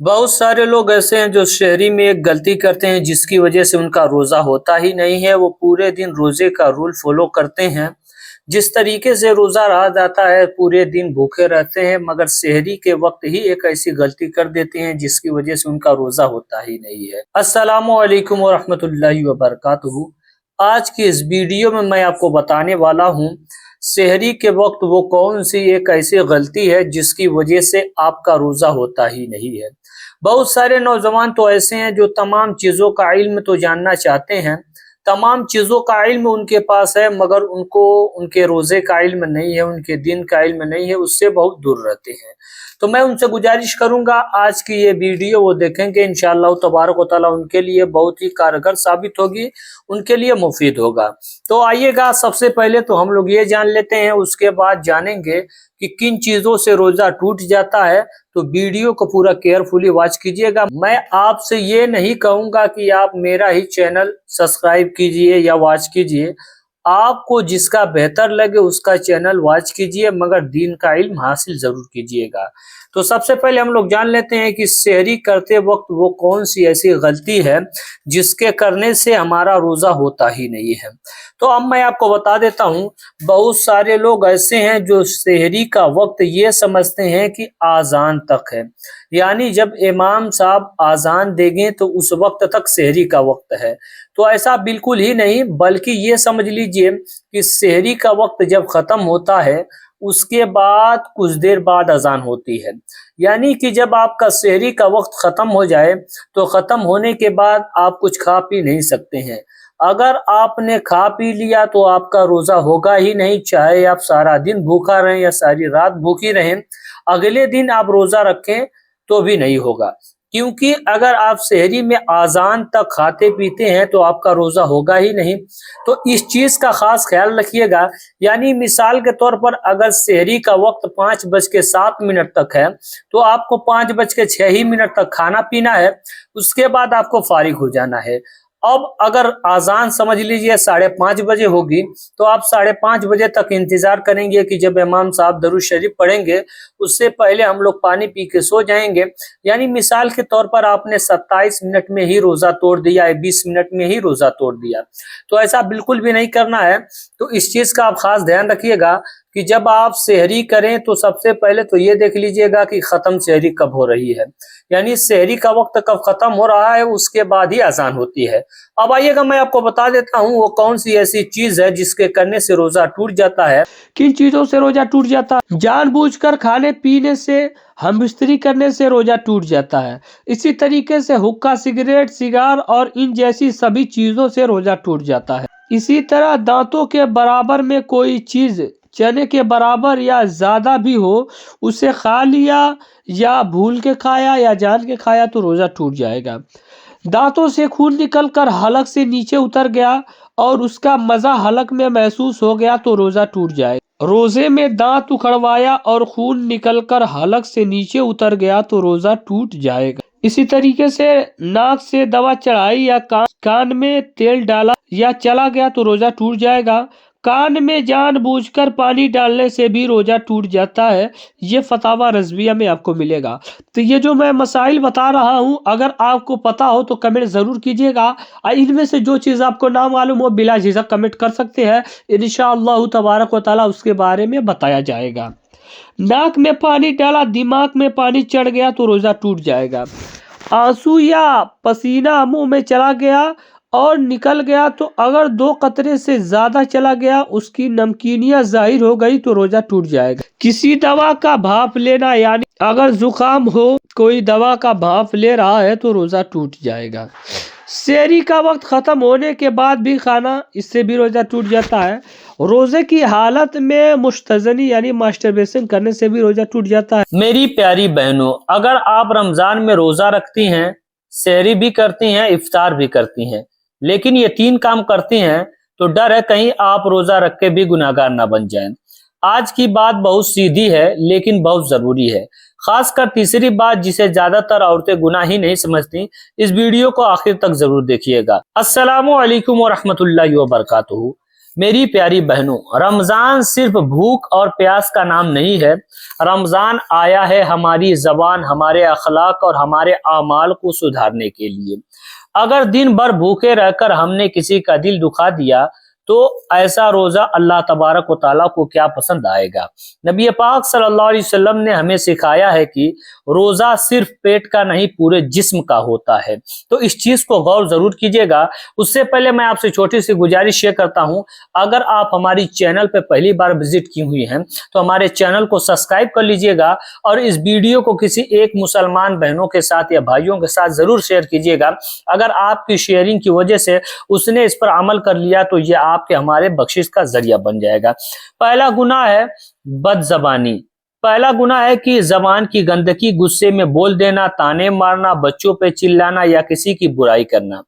बहुत सारे लोग ऐसे हैं जो शहरी में एक गलती करते हैं जिसकी वजह से उनका रोज़ा होता ही नहीं है। वो पूरे दिन रोज़े का रूल फॉलो करते हैं। जिस तरीके से रोज़ा रहा जाता है पूरे दिन भूखे रहते हैं, मगर सहरी के वक्त ही एक ऐसी गलती कर देते हैं जिसकी वजह से उनका रोज़ा होता ही नहीं है। अस्सलामु अलैकुम व रहमतुल्लाहि व बरकातुहू। आज की इस वीडियो में मैं आपको बताने वाला हूँ सहरी के वक्त वो कौन सी एक ऐसी गलती है जिसकी वजह से आपका रोज़ा होता ही नहीं है। बहुत सारे नौजवान तो ऐसे हैं जो तमाम चीज़ों का इल्म तो जानना चाहते हैं, तमाम चीज़ों का इल्म उनके पास है, मगर उनको उनके रोज़े का इल्म नहीं है, उनके दिन का इल्म नहीं है, उससे बहुत दूर रहते हैं। तो मैं उनसे गुजारिश करूंगा आज की ये वीडियो वो देखेंगे, इंशाअल्लाह तबारक व तआला उनके लिए बहुत ही कारगर साबित होगी, उनके लिए मुफीद होगा। तो आइएगा, सबसे पहले तो हम लोग ये जान लेते हैं, उसके बाद जानेंगे कि किन चीज़ों से रोज़ा टूट जाता है। तो वीडियो को पूरा केयरफुली वॉच कीजिएगा। मैं आपसे ये नहीं कहूँगा कि आप मेरा ही चैनल सब्सक्राइब कीजिए या वॉच कीजिए, आपको जिसका बेहतर लगे उसका चैनल वॉच कीजिए, मगर दीन का इल्म हासिल जरूर कीजिएगा। तो सबसे पहले हम लोग जान लेते हैं कि सहरी करते वक्त वो कौन सी ऐसी गलती है जिसके करने से हमारा रोज़ा होता ही नहीं है। तो अब मैं आपको बता देता हूँ, बहुत सारे लोग ऐसे हैं जो सहरी का वक्त ये समझते हैं कि आज़ान तक है, यानी जब इमाम साहब आज़ान देंगे तो उस वक्त तक सहरी का वक्त है। तो ऐसा बिल्कुल ही नहीं, बल्कि ये समझ लीजिए कि सहरी का वक्त जब खत्म होता है उसके बाद कुछ देर बाद अजान होती है। यानी कि जब आपका सहरी का वक्त खत्म हो जाए तो खत्म होने के बाद आप कुछ खा पी नहीं सकते हैं। अगर आपने खा पी लिया तो आपका रोजा होगा ही नहीं, चाहे आप सारा दिन भूखा रहें या सारी रात भूखी रहें, अगले दिन आप रोजा रखें तो भी नहीं होगा। क्योंकि अगर आप सहरी में आज़ान तक खाते पीते हैं तो आपका रोज़ा होगा ही नहीं। तो इस चीज़ का ख़ास ख्याल रखिएगा। यानी मिसाल के तौर पर अगर सहरी का वक्त 5:07 तक है तो आपको 5:06 तक खाना पीना है, उसके बाद आपको फारिग हो जाना है। अब अगर आज़ान समझ लीजिए 5:30 बजे होगी तो आप 5:30 बजे तक इंतजार करेंगे कि जब इमाम साहब दरूद शरीफ पढ़ेंगे, उससे पहले हम लोग पानी पी के सो जाएंगे। यानी मिसाल के तौर पर आपने 27 मिनट में ही रोजा तोड़ दिया है, 20 मिनट में ही रोजा तोड़ दिया। तो ऐसा बिल्कुल भी नहीं करना है। तो इस चीज का आप खास ध्यान रखिएगा कि जब आप सहरी करें तो सबसे पहले तो ये देख लीजिएगा कि खत्म सहरी कब हो रही है, यानी सहरी का वक्त कब खत्म हो रहा है, उसके बाद ही आज़ान होती है। अब आइएगा, मैं आपको बता देता हूँ वो कौन सी ऐसी चीज है जिसके करने से रोजा टूट जाता है। किन चीजों से रोजा टूट जाता है? जानबूझकर खाने पीने से, हमबिस्तरी करने से रोजा टूट जाता है। इसी तरीके से हुक्का, सिगरेट, सिगार और इन जैसी सभी चीजों से रोजा टूट जाता है। इसी तरह दांतों के बराबर में कोई चीज चने के बराबर या ज्यादा भी हो, उसे खा लिया या भूल के खाया या जान के खाया तो रोजा टूट जाएगा। दांतों से खून निकलकर हलक से नीचे उतर गया और उसका मजा हलक में महसूस हो गया तो रोजा टूट जाएगा। रोजे में दांत उखड़वाया और खून निकलकर हलक से नीचे उतर गया तो रोजा टूट जाएगा। इसी तरीके से नाक से दवा चढ़ाई या कान में तेल डाला या चला गया तो रोजा टूट जाएगा। कान में जानबूझकर पानी डालने से भी रोजा टूट जाता है। ये फतावा रज़विया में आपको मिलेगा। तो ये जो मैं मसाइल बता रहा हूँ, अगर आपको पता हो तो कमेंट जरूर कीजिएगा। इनमें से जो चीज़ आपको ना मालूम हो बिला झिझक कमेंट कर सकते हैं, इंशाअल्लाह तबारक व तआला उसके बारे में बताया जाएगा। नाक में पानी डाला, दिमाग में पानी चढ़ गया तो रोजा टूट जाएगा। आंसू या पसीना मुंह में चला गया और निकल गया तो अगर 2 कतरे से ज्यादा चला गया, उसकी नमकीनियत जाहिर हो गई तो रोजा टूट जाएगा। किसी दवा का भाप लेना, यानी अगर जुकाम हो, कोई दवा का भाप ले रहा है तो रोजा टूट जाएगा। सहरी का वक्त खत्म होने के बाद भी खाना, इससे भी रोजा टूट जाता है। रोजे की हालत में मुश्तजनी यानी मास्टरबेशन करने से भी रोजा टूट जाता है। मेरी प्यारी बहनों, अगर आप रमजान में रोजा रखती हैं, सहरी भी करती हैं, इफ्तार भी करती हैं, लेकिन ये 3 काम करती हैं, तो डर है कहीं आप रोजा रख के भी गुनाहगार ना बन जाएं। आज की बात बहुत सीधी है लेकिन बहुत जरूरी है, खासकर तीसरी बात जिसे ज्यादातर औरतें गुनाह ही नहीं समझती। इस वीडियो को आखिर तक जरूर देखिएगा। अस्सलामु अलैकुम व रहमतुल्लाहि व बरकातुहू। मेरी प्यारी बहनों, रमजान सिर्फ भूख और प्यास का नाम नहीं है। रमजान आया है हमारी ज़बान, हमारे अखलाक और हमारे आमाल को सुधारने के लिए। अगर दिन भर भूखे रहकर हमने किसी का दिल दुखा दिया तो ऐसा रोजा अल्लाह तबारक व तआला को क्या पसंद आएगा। नबी पाक सल्लल्लाहु अलैहि वसल्लम ने हमें सिखाया है कि रोजा सिर्फ पेट का नहीं पूरे जिस्म का होता है। तो इस चीज को गौर जरूर कीजिएगा। उससे पहले मैं आपसे छोटी सी गुजारिश ये करता हूं, अगर आप हमारी चैनल पे पहली बार विजिट की हुई हैं तो हमारे चैनल को सब्सक्राइब कर लीजिएगा और इस वीडियो को किसी एक मुसलमान बहनों के साथ या भाइयों के साथ जरूर शेयर कीजिएगा। अगर आपकी शेयरिंग की वजह से उसने इस पर अमल कर लिया तो ये आपके हमारे बख्शिश का जरिया बन जाएगा। पहला गुनाह है बदजबानी। पहला गुनाह है कि जबान की गंदगी, गुस्से में बोल देना, ताने मारना, बच्चों पे चिल्लाना या किसी की बुराई करना।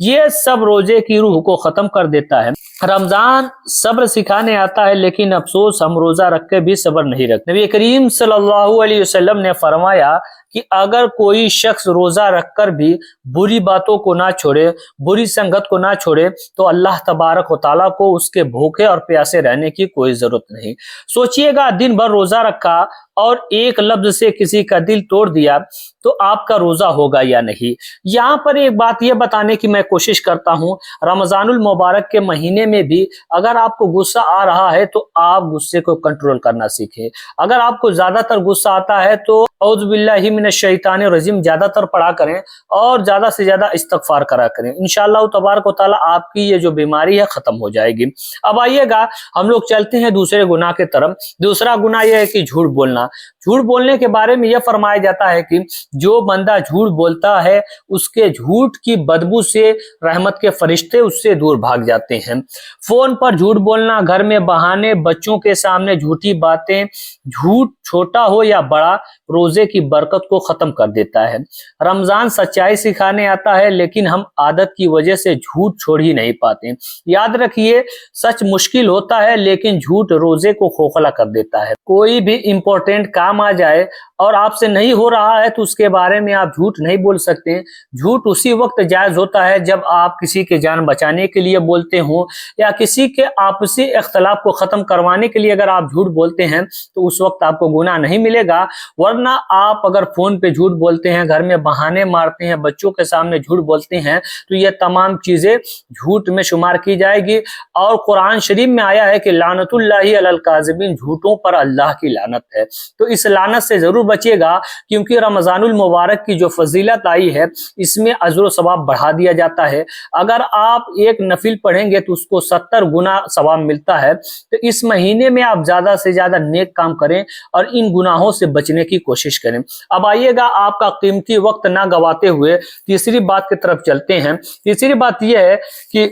ये सब रोजे की रूह को खत्म कर देता है। रमजान सब्र सिखाने आता है, लेकिन अफसोस हम रोजा रख के भी सब्र नहीं रखते। नबी करीम सल्लल्लाहु अलैहि वसल्लम ने फरमाया कि अगर कोई शख्स रोजा रखकर भी बुरी बातों को ना छोड़े, बुरी संगत को ना छोड़े, तो अल्लाह तबारक व तआला को उसके भूखे और प्यासे रहने की कोई जरूरत नहीं। सोचिएगा, दिन भर रोजा रखा और एक लफ्ज से किसी का दिल तोड़ दिया तो आपका रोजा होगा या नहीं। यहाँ पर एक बात यह बताने की मैं कोशिश करता हूँ, रमजानुल मुबारक के महीने में भी अगर आपको गुस्सा आ रहा है तो आप गुस्से को कंट्रोल करना सीखें। अगर आपको ज्यादातर गुस्सा आता है तो औज़ु बिल्लाहि मिनश शैतानिर रजीम ज्यादातर पढ़ा करें और ज्यादा से ज्यादा इस्तगफार करा करें। इंशाअल्लाह तबारक व तआला आपकी ये जो बीमारी है खत्म हो जाएगी। अब आइएगा, हम लोग चलते हैं दूसरे गुनाह के तरफ। दूसरा गुनाह यह है कि झूठ बोलना। झूठ बोलने के बारे में यह फरमाया जाता है कि जो बंदा झूठ बोलता है उसके झूठ की बदबू से रहमत के फरिश्ते उससे दूर भाग जाते हैं। फोन पर झूठ बोलना, घर में बहाने, बच्चों के सामने झूठी बातें, झूठ छोटा हो या बड़ा रोजे की बरकत को खत्म कर देता है। रमजान सच्चाई सिखाने आता है, लेकिन हम आदत की वजह से झूठ छोड़ ही नहीं पाते। याद रखिए, सच मुश्किल होता है लेकिन झूठ रोजे को खोखला कर देता है। कोई भी इंपॉर्टेंट काम आ जाए और आपसे नहीं हो रहा है तो उसके बारे में आप झूठ नहीं बोल सकते। झूठ उसी वक्त जायज होता है जब आप किसी की जान बचाने के लिए बोलते हो या किसी के आपसी इख्तलाफ को खत्म करवाने के लिए अगर आप झूठ बोलते हैं तो उस वक्त आपको गुनाह नहीं मिलेगा। वरना आप अगर फोन पे झूठ बोलते हैं, घर में बहाने मारते हैं, बच्चों के सामने झूठ बोलते हैं तो ये तमाम चीजें झूठ में शुमार की जाएगी। और कुरान शरीफ में आया है कि लानतुल्लाहि अलल काज़िबीन, झूठों पर अल्लाह की लानत है। तो इस लानत से जरूर बचिएगा, क्योंकि रमजानुल मुबारक की जो फजीलत आई है इसमें अजर सवाब बढ़ा दिया जाता है। अगर आप एक नफिल पढ़ेंगे तो उसको 70 गुना सवाब मिलता है। तो इस महीने में आप ज्यादा से ज्यादा नेक काम करें और इन गुनाहों से बचने की कोशिश करें। अब आइएगा, आपका कीमती वक्त ना गवाते हुए तीसरी बात की तरफ चलते हैं। तीसरी बात यह है कि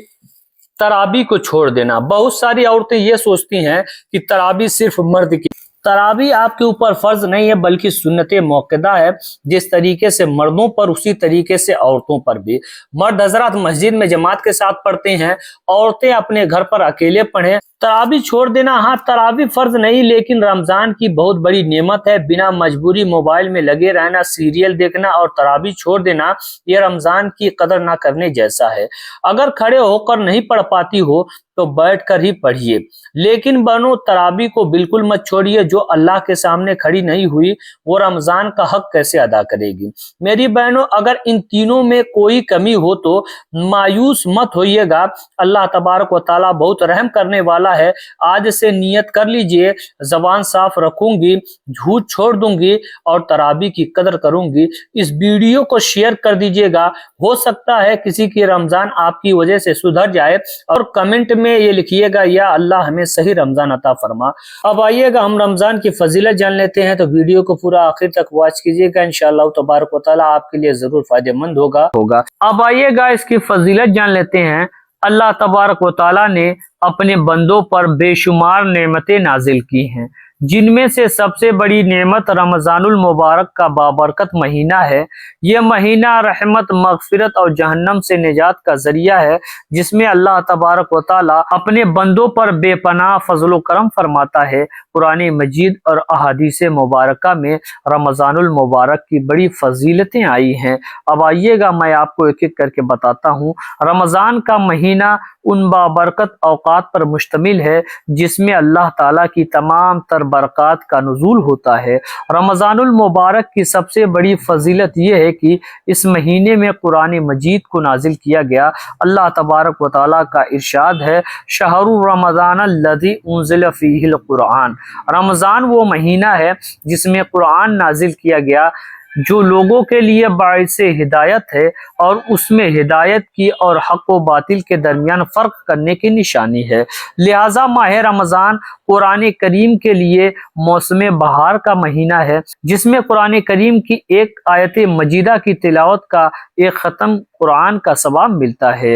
तराबी को छोड़ देना। बहुत सारी औरतें ये सोचती हैं कि तराबी सिर्फ मर्द की। तराबी आपके ऊपर फर्ज नहीं है बल्कि सुन्नत मौक़दा है। जिस तरीके से मर्दों पर उसी तरीके से औरतों पर भी। मर्द हजरात मस्जिद में जमात के साथ पढ़ते हैं, औरतें अपने घर पर अकेले पढ़ें। तराबी छोड़ देना, हाँ तराबी फर्ज नहीं लेकिन रमजान की बहुत बड़ी नेमत है। बिना मजबूरी मोबाइल में लगे रहना, सीरियल देखना और तराबी छोड़ देना यह रमजान की कदर ना करने जैसा है। अगर खड़े होकर नहीं पढ़ पाती हो तो बैठकर ही पढ़िए, लेकिन बनो तराबी को बिल्कुल मत छोड़िए। जो अल्लाह के सामने खड़ी नहीं हुई वो रमजान का हक कैसे अदा करेगी। मेरी बहनों, अगर इन तीनों में कोई कमी हो तो मायूस मत होइएगा। अल्लाह तबारक व तआला बहुत रहम करने वाला है। आज से नियत कर लीजिए, जबान साफ रखूंगी, झूठ छोड़ दूंगी और तराबी की कदर करूंगी। इस वीडियो को शेयर कर दीजिएगा, हो सकता है किसी की रमजान आपकी वजह से सुधर जाए। और कमेंट में ये लिखिएगा, या अल्लाह हमें सही रमजान अता फरमा। अब आइएगा, हम रमजान की फजीलत जान लेते हैं। तो वीडियो को पूरा आखिर तक वॉच कीजिएगा, इंशाअल्लाह तबारक व तआला आपके लिए जरूर फायदेमंद होगा। अब आइएगा, इसकी फजीलत जान लेते हैं। अल्लाह तबारक व तआला ने अपने बंदों पर बेशुमार नेमतें नाजिल की हैं, जिनमें से सबसे बड़ी नेमत रमज़ानुल मुबारक का बाबरकत महीना है। यह महीना रहमत, मग़फ़िरत और जहन्नम से निजात का ज़रिया है, जिसमें अल्लाह तबारक व तआला अपने बंदों पर बेपनाह फज़ल व करम फरमाता है। कुरान मजीद और अहादीस मुबारका में रमज़ानुल मुबारक की बड़ी फजीलतें आई हैं। अब आइएगा मैं आपको एक एक करके बताता हूँ। रमज़ान का महीना उन बाबरकत औक़ात पर मुश्तमिल है जिसमें अल्लाह ताला की तमाम तर बरक़ात का नुज़ूल होता है। रमज़ानुल मुबारक की सबसे बड़ी फजीलत यह है कि इस महीने में कुरान मजीद को नाजिल किया गया। अल्लाह तबारक व तआला का इरशाद है, शहरु रमज़ान अल्लज़ी उन्ज़िल फ़ीहिल कुरान। रमज़ान वो महीना है जिसमें कुरान नाजिल किया गया, जो लोगों के लिए बाइसे हिदायत है और उसमें हिदायत की और हक व बातिल के दरमियान फ़र्क करने की निशानी है। लिहाजा माह रमज़ान कुरान करीम के लिए मौसम बहार का महीना है, जिसमें कुरान करीम की एक आयत मजीदा की तिलावत का एक ख़त्म कुरान का सवाब मिलता है।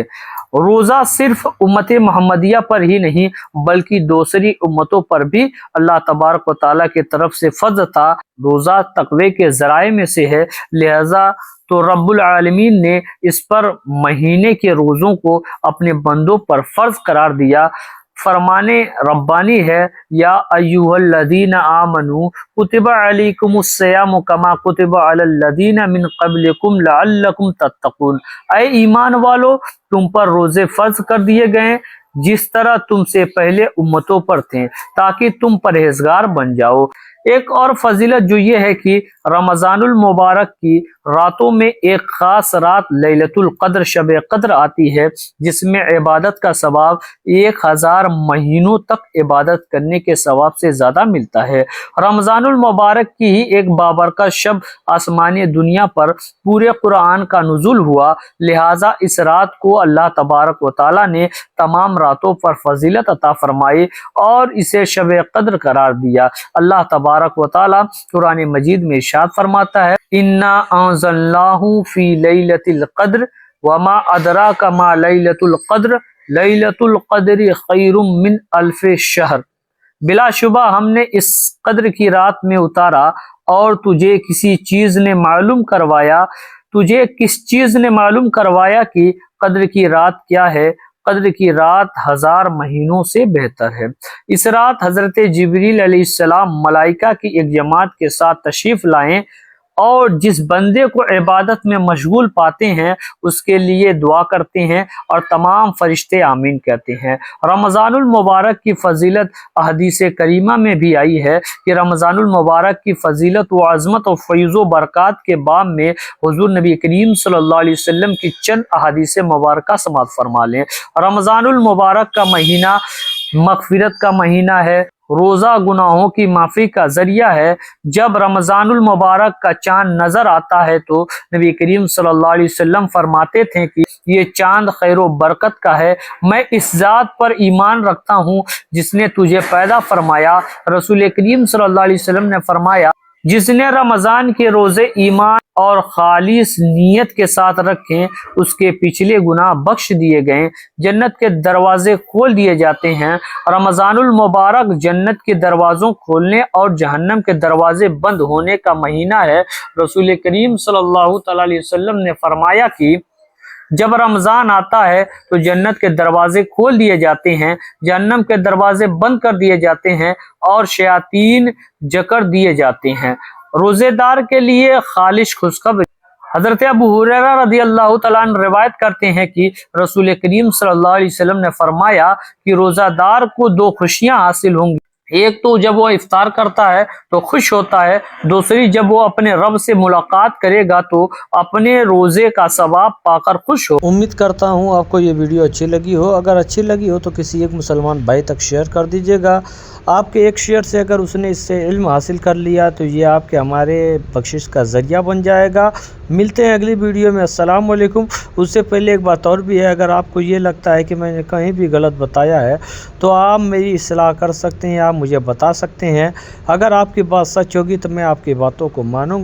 रोज़ा सिर्फ उम्मत मोहम्मदिया पर ही नहीं बल्कि दूसरी उम्मतों पर भी अल्लाह तबारक व तआला की तरफ से फ़र्ज़ था। रोज़ा तक़वे के ज़राए में से है, लिहाजा तो रब्बुल आलमीन ने इस पर महीने के रोज़ों को अपने बंदों पर फ़र्ज़ करार दिया। फरमाने रब्बानी है, या अय्युहल्लज़ीना आमनू कुतिबा अलैकुमुस्सियामु कमा कुतिबा अलल्लज़ीना मिन क़ब्लिकुम लअल्लकुम तत्तक़ून। ऐ ईमान वालो, तुम पर रोज़े फ़र्ज़ कर दिए गए जिस तरह तुमसे पहले उम्मतों पर थे, ताकि तुम परहेज़गार बन जाओ। एक और फजीलत जो ये है कि रमज़ानुल मुबारक की रातों में एक ख़ास रात लैलतुल क़द्र, शब क़द्र आती है, जिसमें इबादत का सवाब 1000 महीनों तक इबादत करने के सवाब से ज़्यादा मिलता है। रमज़ानुल मुबारक की ही एक बाबरकत शब आसमानी दुनिया पर पूरे कुरान का नुज़ूल हुआ, लिहाजा इस रात को अल्लाह तबारक व तआला ने तमाम रातों पर फजीलत अता फरमाई और इसे शब क़द्र करार दिया। अल्लाह तबारक व तआला कुरान मजीद में इरशाद फरमाता है, इन्ना अंज़लनाहु फी लैलतिल क़द्र वमा अदराका मा लैलतुल क़द्र लैलतुल क़द्रि खैरुम मिन अल्फ़ि शहर। बिलाशुबा हमने इस कद्र की रात में उतारा और तुझे किसी चीज ने मालूम करवाया, तुझे किस चीज ने मालूम करवाया कि कद्र की रात क्या है। कद्र की रात 1000 महीनों से बेहतर है। इस रात हजरत जिब्रील अलैहिस्सलाम मलाइका की एक जमात के साथ तशरीफ लाएं और जिस बंदे को इबादत में मशगूल पाते हैं उसके लिए दुआ करते हैं और तमाम फरिश्ते आमीन कहते हैं। रमज़ानुल मुबारक की फजीलत अहदीस करीमा में भी आई है कि रमज़ानुल मुबारक की फजीलत व अज़मत और फैज़ व बरक़ात के बाब में हुज़ूर नबी करीम सल्लल्लाहु अलैहि वसल्लम की चंद अहदीस मुबारका समाअत फरमा लें। रमज़ानुल मुबारक का महीना मग़फ़िरत का महीना है, रोज़ा गुनाहों की माफ़ी का ज़रिया है। जब रमज़ानुल मुबारक का चाँद नज़र आता है तो नबी करीम सल्लल्लाहु अलैहि वसल्लम फरमाते थे कि ये चाँद खैर व बरकत का है। मैं इस ज़ात पर ईमान रखता हूँ जिसने तुझे पैदा फरमाया। रसूल करीम सल्लल्लाहु अलैहि वसल्लम ने फरमाया, जिसने रमज़ान के रोज़े ईमान और खालिस नीयत के साथ रखें उसके पिछले गुनाह बख्श दिए गए, जन्नत के दरवाजे खोल दिए जाते हैं। रमज़ानुल मुबारक जन्नत के दरवाज़ों खोलने और जहन्नम के दरवाजे बंद होने का महीना है। रसूल करीम सल्लल्लाहु अलैहि वसल्लम ने फरमाया कि जब रमज़ान आता है तो जन्नत के दरवाजे खोल दिए जाते हैं, जहन्नम के दरवाजे बंद कर दिए जाते हैं और शयातीन जकड़ दिए जाते हैं। रोज़ेदार के लिए खालिश खुशखबरी। हज़रत अबू हुरैरा रज़ियल्लाहु तआला अन्हु रिवायत करते हैं कि रसूल करीम सल्लल्लाहु अलैहि वसल्लम ने फरमाया कि रोज़ादार को 2 खुशियां हासिल होंगी। एक तो जब वो इफ्तार करता है तो खुश होता है, दूसरी जब वो अपने रब से मुलाकात करेगा तो अपने रोज़े का सवाब पाकर खुश हो। उम्मीद करता हूँ आपको ये वीडियो अच्छी लगी हो। अगर अच्छी लगी हो तो किसी एक मुसलमान भाई तक शेयर कर दीजिएगा। आपके एक शेयर से अगर उसने इससे इल्म हासिल कर लिया तो ये आपके हमारे बख्शिश का ज़रिया बन जाएगा। मिलते हैं अगली वीडियो में। अस्सलाम वालेकुम। उससे पहले एक बात और भी है, अगर आपको ये लगता है कि मैंने कहीं भी गलत बताया है तो आप मेरी इस्लाह कर सकते हैं, आप मुझे बता सकते हैं। अगर आपकी बात सच होगी तो मैं आपकी बातों को मानूंगा।